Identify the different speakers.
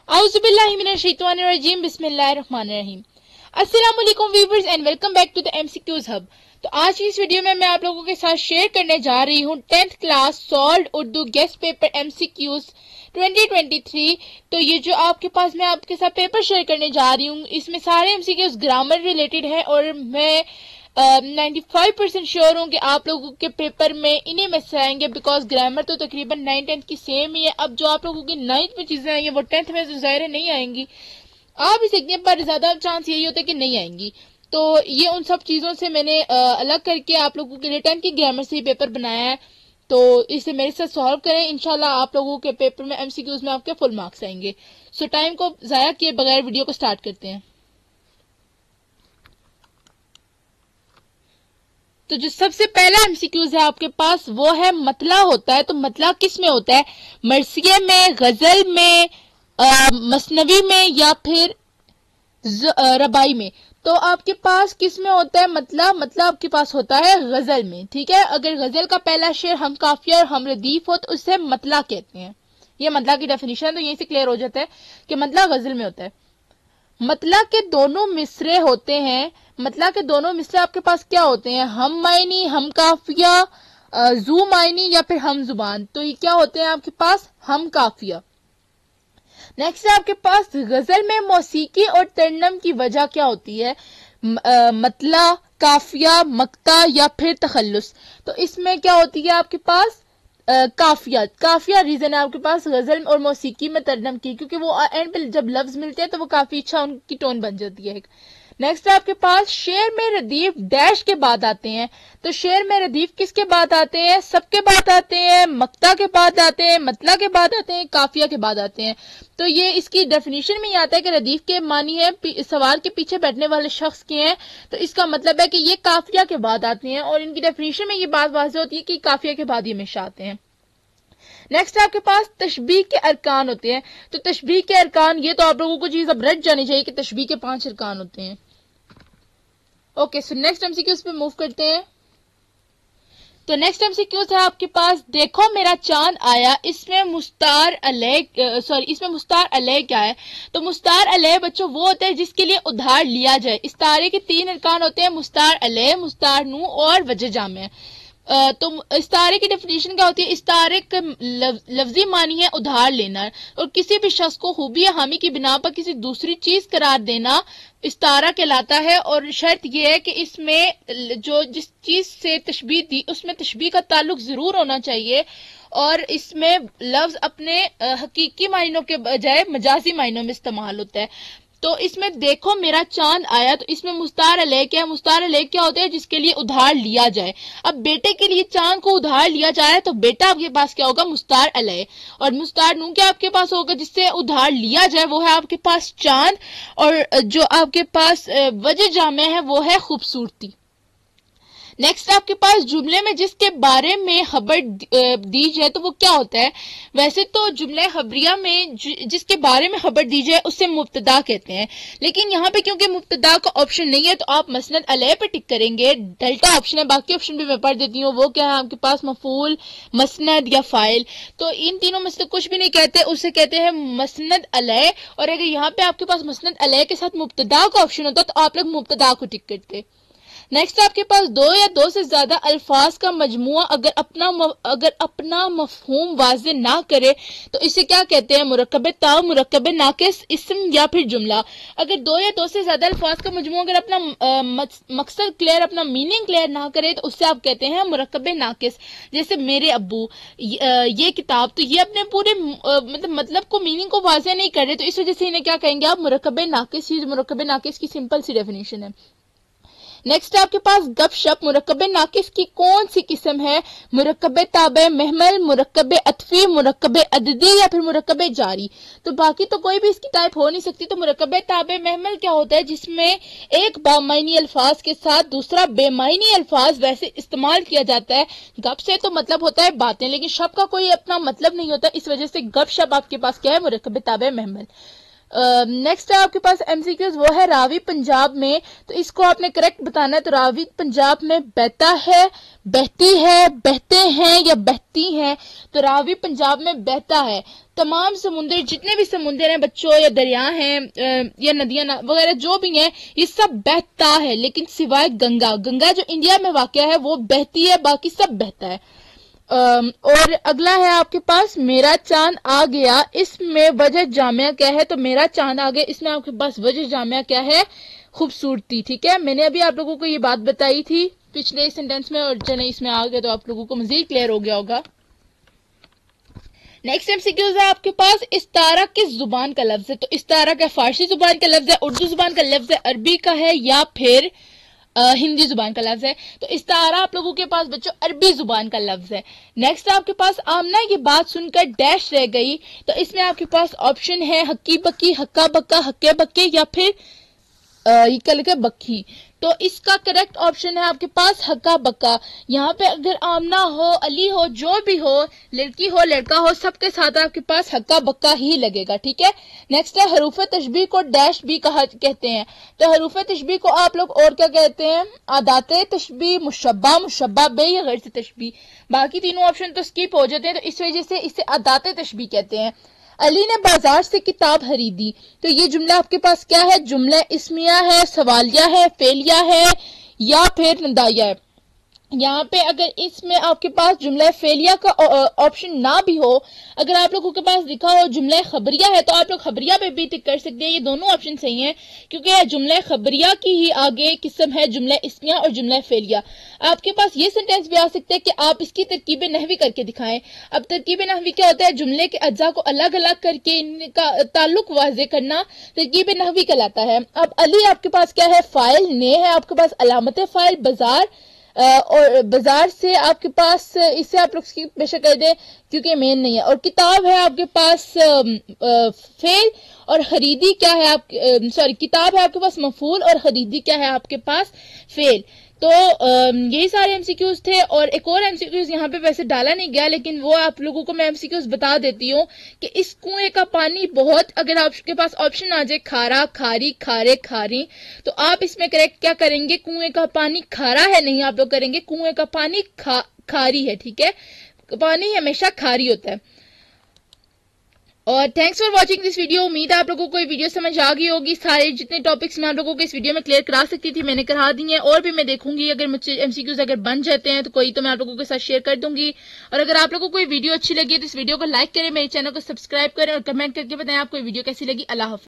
Speaker 1: औज़ुबिल्लाहि मिनश्शैतानिर्रजीम बिस्मिल्लाहिर्रहमानिर्रहीम। अस्सलाम वालेकुम viewers and welcome back to the MCQs hub. तो आज की इस वीडियो में मैं आप लोगों के साथ शेयर करने जा रही हूँ 10th class solved Urdu guest paper MCQs 2023। तो ये जो आपके पास मैं आपके साथ पेपर शेयर करने जा रही हूँ, इसमें सारे एमसीक्यूज ग्रामर रिलेटेड है और मैं 95% श्योर हूँ कि आप लोगों के पेपर में इन्हीं में से आएंगे, बिकॉज ग्रामर तो तकरीबन 9th-10th की सेम ही है। अब जो आप लोगों की 9th में चीजें आएंगी वो 10th में तो ज़ाहिर नहीं आएंगी, आ भी सकती हैं, पर ज्यादा चांस यही होता है कि नहीं आएंगी। तो ये उन सब चीजों से मैंने अलग करके आप लोगों के लिए 10th की ग्रामर से ही पेपर बनाया है। तो इसे मेरे साथ सॉल्व करें, इंशाल्लाह आप लोगों के पेपर में एमसीक्यूज में आपके फुल मार्क्स आएंगे। सो टाइम को जाया किए बगैर वीडियो को स्टार्ट करते हैं। तो जो सबसे पहला एमसीक्यूज है आपके पास वो है मतला होता है। तो मतला किस में होता है? मरसिये में, गजल में, मसनवी में या फिर रबाई में। तो आपके पास किस में होता है मतला? मतला आपके पास होता है गजल में। ठीक है, अगर गजल का पहला शेर हम काफिया और हम रदीफ हो तो उसे मतला कहते हैं। ये मतला की डेफिनेशन, तो यहीं से क्लियर हो जाता है कि मतला गजल में होता है। मतला के दोनों मिसरे होते हैं। मतला के दोनों मिसरे आपके पास क्या होते हैं? हम मायनी, हम काफिया, जू मायनी या फिर हम जुबान। तो ये क्या होते हैं आपके पास? हम काफिया। नेक्स्ट है आपके पास गजल में मौसीकी और तरनम की वजह क्या होती है? मतला, काफिया, मक्ता या फिर तखल्लुस। तो इसमें क्या होती है आपके पास? काफिया। काफिया रीजन है आपके पास गजल और मौसीकी में तरनम की, क्योंकि वो एंड पे जब लफ्ज मिलते हैं तो वो काफी अच्छा उनकी टोन बन जाती है। नेक्स्ट है आपके पास शेर में रदीफ डैश के बाद आते हैं। तो शेर में रदीफ किसके बाद आते हैं? सबके बाद आते हैं, मक्ता के बाद आते हैं, मतला के बाद आते हैं, काफिया के बाद आते हैं। तो ये इसकी डेफिनेशन में आता है कि रदीफ के मानी है सवार के पीछे बैठने वाले शख्स के हैं। तो इसका मतलब है कि ये काफिया के बाद आते हैं और इनकी डेफिनेशन में ये बात वाज़ेह होती है कि काफिया के बाद ये हमेशा आते हैं। नेक्स्ट आपके पास तशबीह के अरकान होते हैं। तो तशबीह के अरकान, ये तो आप लोगों को चीज अब रट जानी चाहिए कि तशबीह के 5 अरकान होते हैं। ओके, सो नेक्स्ट एमसीक्यूज पे मूव करते हैं। तो नेक्स्ट एमसीक्यूज है आपके पास देखो मेरा चांद आया। इसमें मुस्तार अलैह क्या है? तो मुस्तार अलैह बच्चों वो होता है जिसके लिए उधार लिया जाए। इस तारे के 3 अरकान होते हैं, मुस्तार अलैह, मुस्तार नू और वजह जामे। तो इस तारे की डेफिनेशन क्या होती है? इस तारे का लफ्जी मानी है उधार लेना और किसी भी शख्स को खूबी या हामी की बिना पर किसी दूसरी चीज करार देना इस्तारा कहलाता है। और शर्त यह है कि इसमें जो जिस चीज से तशबीह दी उसमें तशबीह का ताल्लुक जरूर होना चाहिए और इसमें लफ्ज अपने हकीकी मायनों के बजाय मजाजी मायनों में इस्तेमाल होता है। तो इसमें देखो मेरा चांद आया, तो इसमें मुस्तार अलैह क्या है? मुस्तार अलैह क्या होता है? जिसके लिए उधार लिया जाए। अब बेटे के लिए चांद को उधार लिया जा रहा है तो बेटा आपके पास क्या होगा? मुस्तार अलैह। और मुस्तार नू क्या आपके पास होगा? जिससे उधार लिया जाए वो है आपके पास चांद, और जो आपके पास वजह जामे है वो है खूबसूरती। नेक्स्ट आपके पास जुमले में जिसके बारे में खबर दी जाए तो वो क्या होता है? वैसे तो जुमले खबरिया में जिसके बारे में खबर दी जाए उसे मुब्तदा कहते हैं, लेकिन यहाँ पे क्योंकि मुब्तदा का ऑप्शन नहीं है तो आप मसनद अलैह पे टिक करेंगे। डेल्टा ऑप्शन है, बाकी ऑप्शन भी मैं पढ़ देती हूँ। वो क्या है आपके पास? मफूल, मसनद या फाइल। तो इन तीनों में से कुछ भी नहीं कहते, उसे कहते हैं मसनद अलैह। और अगर यहाँ पे आपके पास मसनद अलैह के साथ मुब्तदा का ऑप्शन होता तो आप लोग मुब्तदा को टिक करते। नेक्स्ट आपके पास 2 या 2 से ज्यादा अल्फाज का मजमुआ अगर अपना मफहूम वाज़े ना करे तो इसे क्या कहते हैं? मुरक्कबे ता, मुरक्कबे नाकिस, इस्म या फिर जुमला। अगर 2 या 2 से ज्यादा अल्फाज का मजमुआ अगर अपना मकसद क्लियर, अपना मीनिंग क्लियर ना करे तो उससे आप कहते हैं मुरक्कबे नाकिस। जैसे मेरे अब्बू, ये किताब, तो ये अपने पूरे मतलब को मीनिंग को वाज़े नहीं कर रहे, तो इस वजह से इन्हें क्या कहेंगे आप? मुरक्कबे नाकिस। ये मुरक्कबे नाकिस की सिंपल सी डेफिनेशन है। नेक्स्ट आपके पास गपशप, मुरक्कबे नाकिस की कौन सी किस्म है? मुरक्कबे ताबे महमल, मुरक्कबे अतफी, मुरक्कबे अददी या फिर मुरक्कबे जारी। तो बाकी तो कोई भी इसकी टाइप हो नहीं सकती। तो मुरक्कबे ताबे महमल क्या होता है? जिसमें एक बामायनी अल्फाज के साथ दूसरा बेमायनी अल्फाज वैसे इस्तेमाल किया जाता है। गप से तो मतलब होता है बातें, लेकिन शब का कोई अपना मतलब नहीं होता, इस वजह से गपशप आपके पास क्या है? मुरक्कबे ताबे महमल। نیکسٹ ہے آپ کے پاس MCQs، وہ ہے راوی پنجاب میں، تو اس کو آپ نے کریکٹ بتانا ہے۔ تو راوی پنجاب میں بہتا ہے، بہتی ہے، بہتے ہیں یا بہتی ہیں، تو راوی پنجاب میں بہتا ہے۔ تمام سمندر، جتنے بھی سمندر ہیں بچوں، یا دریا ہیں یا ندیاں وغیرہ جو بھی ہیں، یہ سب بہتا ہے، لیکن سوائے گنگا۔ گنگا جو انڈیا میں واقع ہے وہ بہتی ہے، باقی سب بہتا ہے۔ اور اگلا ہے آپ کے پاس میرا چاند آ گیا، اس میں وجہ جامعہ کیا ہے؟ تو میرا چاند آ گیا، اس میں آپ کے پاس وجہ جامعہ کیا ہے؟ خوبصورتی، ٹھیک ہے۔ میں نے ابھی آپ لوگوں کو یہ بات بتائی تھی پچھلے سینٹینس میں، اور چلیں اس میں آ گیا تو آپ لوگوں کو مزید کلیئر ہو گیا ہوگا۔ نیکسٹ MCQs ہے آپ کے پاس، استارہ کس زبان کا لفظ ہے؟ تو استارہ کا فارسی زبان کا لفظ ہے، اردو زبان کا لفظ ہے، عربی کا ہے، یا پھر ہندی زبان کا لفظ ہے؟ تو استعارہ آپ لوگوں کے پاس بچوں عربی زبان کا لفظ ہے۔ نیکسٹ آپ کے پاس آمنہ یہ بات سن کر ڈیش رہ گئی، تو اس میں آپ کے پاس آپشن ہے ہکی بکی، ہکا بکا، ہکے بکے، یا پھر کل کے بکھی۔ تو اس کا کریکٹ آپشن ہے آپ کے پاس ہکا بکا۔ یہاں پہ اگر آمنہ ہو، علی ہو، جو بھی ہو، لڑکی ہو لڑکا ہو، سب کے ساتھ آپ کے پاس ہکا بکا ہی لگے گا، ٹھیک ہے۔ نیکسٹ ہے حروف تشبیہ کو ڈیش بھی کہتے ہیں، تو حروف تشبیہ کو آپ لوگ اور کیا کہتے ہیں؟ عادات تشبیہ، مشبہ، مشبہ بے، یا غیر سے تشبیہ۔ باقی تینوں آپشن تو سکپ ہو جاتے ہیں، تو اس وجہ سے اسے عادات تشبیہ کہتے ہیں۔ علی نے بازار سے کتاب خریدی، تو یہ جملہ آپ کے پاس کیا ہے؟ جملہ اسمیہ ہے، سوالیہ ہے، فعلیہ ہے، یا پھر ندائیہ ہے۔ یہاں پہ اگر اس میں آپ کے پاس جملہ فعلیہ کا آپشن نہ بھی ہو، اگر آپ لوگوں کے پاس لکھا ہو جملہ خبریہ ہے، تو آپ لوگ خبریہ پہ بھی ٹک کر سکتے ہیں۔ یہ دونوں آپشن صحیح ہیں، کیونکہ جملہ خبریہ کی ہی آگے قسم ہے جملہ اسمیہ اور جملہ فعلیہ۔ آپ کے پاس یہ سینٹینس بھی آ سکتے ہیں کہ آپ اس کی ترکیب نحوی کر کے دکھائیں۔ اب ترکیب نحوی کیا ہوتا ہے؟ جملے کے اجزاء کو الگ الگ کر کے ان کا تعلق واضح کرنا ترکیب نحوی کہلاتا ہے۔ اب علی آپ کے پاس کیا ہے؟ فاعل، نے ہے آپ کے پاس علامت فاعل، بازار، اور بازار سے آپ کے پاس اسے آپ لوگ اسکپ بے شک کر دیں کیونکہ مین نہیں ہے، اور کتاب ہے آپ کے پاس فعل، اور خریدی کیا ہے؟ کتاب ہے آپ کے پاس مفعول، اور خریدی کیا ہے آپ کے پاس؟ فعل۔ تو یہی سارے MCQs تھے، اور ایک اور MCQs یہاں پہ ویسے ڈالا نہیں گیا، لیکن وہ آپ لوگوں کو میں MCQs بتا دیتی ہوں کہ اس کنویں کا پانی بہت، اگر آپ کے پاس آپشن آ جائے کھارا، کھاری، کھارے، کھاری، تو آپ اس میں کریکٹ کیا کریں گے؟ کنویں کا پانی کھارا ہے نہیں، آپ لوگ کریں گے کنویں کا پانی کھاری ہے، ٹھیک ہے۔ پانی ہمیشہ کھاری ہوتا ہے۔ اور thanks for watching this video. امید ہے آپ لوگوں کو یہ ویڈیو سمجھ آ گئی ہوگی۔ سارے جتنے ٹاپکس میں آپ لوگوں کو اس ویڈیو میں کلیئر کرا سکتی تھی میں نے کرا دی ہیں، اور بھی میں دیکھوں گی اگر مجھ سے MCQs اگر بن جاتے ہیں تو کوئی تو میں آپ لوگوں کے ساتھ شیئر کر دوں گی۔ اور اگر آپ لوگوں کو یہ ویڈیو اچھی لگی تو اس ویڈیو کو لائک کریں، میرے چینل کو سبسکرائب کریں، اور کمنٹ کر کے بتائیں آپ کو یہ ویڈیو کیسی لگی۔ اللہ حافظ۔